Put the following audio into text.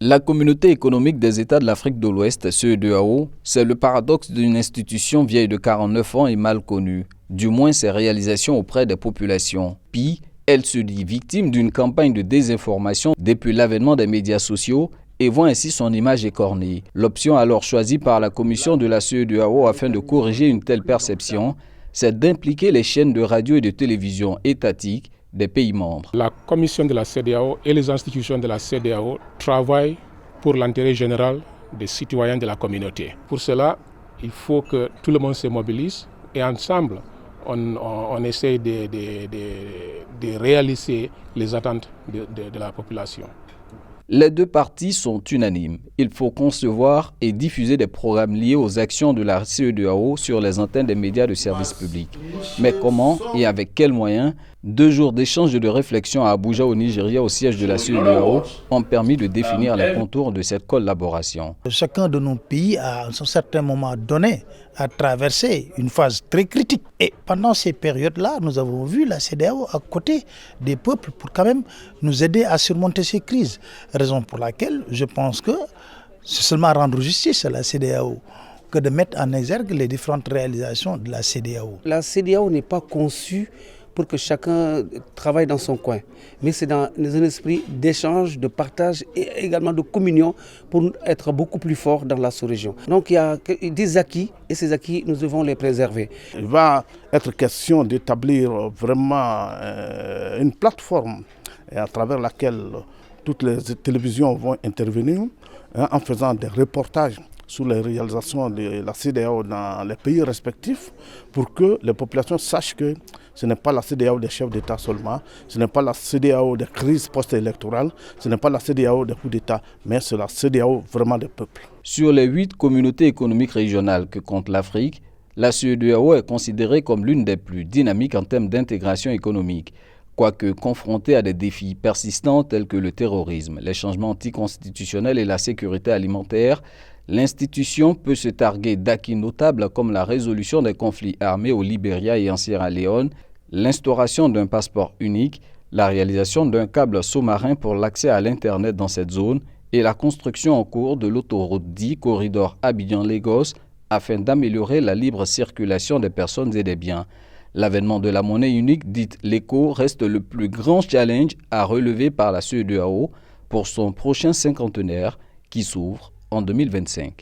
La communauté économique des États de l'Afrique de l'Ouest, CEDEAO, c'est le paradoxe d'une institution vieille de 49 ans et mal connue, du moins ses réalisations auprès des populations. Puis, elle se dit victime d'une campagne de désinformation depuis l'avènement des médias sociaux et voit ainsi son image écornée. L'option alors choisie par la commission de la CEDEAO afin de corriger une telle perception, c'est d'impliquer les chaînes de radio et de télévision étatiques des pays membres. La commission de la CEDEAO et les institutions de la CEDEAO travaillent pour l'intérêt général des citoyens de la communauté. Pour cela, il faut que tout le monde se mobilise et ensemble, on essaie de réaliser les attentes de la population. Les deux parties sont unanimes. Il faut concevoir et diffuser des programmes liés aux actions de la CEDEAO sur les antennes des médias de service public. Mais comment et avec quels moyens? 2 jours d'échanges et de réflexion à Abuja au Nigeria au siège de la CEDEAO ont permis de définir les contours de cette collaboration. Chacun de nos pays à un certain moment donné a traversé une phase très critique. Et pendant ces périodes-là, nous avons vu la CEDEAO à côté des peuples pour quand même nous aider à surmonter ces crises. Raison pour laquelle je pense que c'est seulement rendre justice à la CEDEAO que de mettre en exergue les différentes réalisations de la CEDEAO. La CEDEAO n'est pas conçue pour que chacun travaille dans son coin, mais c'est dans un esprit d'échange, de partage et également de communion pour être beaucoup plus fort dans la sous-région. Donc il y a des acquis et ces acquis, nous devons les préserver. Il va être question d'établir vraiment une plateforme à travers laquelle toutes les télévisions vont intervenir en faisant des reportages sur les réalisations de la CEDEAO dans les pays respectifs pour que les populations sachent que ce n'est pas la CEDEAO des chefs d'État seulement, ce n'est pas la CEDEAO des crises post-électorales, ce n'est pas la CEDEAO des coups d'État, mais c'est la CEDEAO vraiment des peuples. Sur les 8 communautés économiques régionales que compte l'Afrique, la CEDEAO est considérée comme l'une des plus dynamiques en termes d'intégration économique. Quoique confrontée à des défis persistants tels que le terrorisme, les changements anticonstitutionnels et la sécurité alimentaire, l'institution peut se targuer d'acquis notables comme la résolution des conflits armés au Libéria et en Sierra Leone, l'instauration d'un passeport unique, la réalisation d'un câble sous-marin pour l'accès à l'Internet dans cette zone et la construction en cours de l'autoroute dit corridor Abidjan-Lagos afin d'améliorer la libre circulation des personnes et des biens. L'avènement de la monnaie unique dite l'ECO reste le plus grand challenge à relever par la CEDEAO pour son prochain cinquantenaire qui s'ouvre en 2025.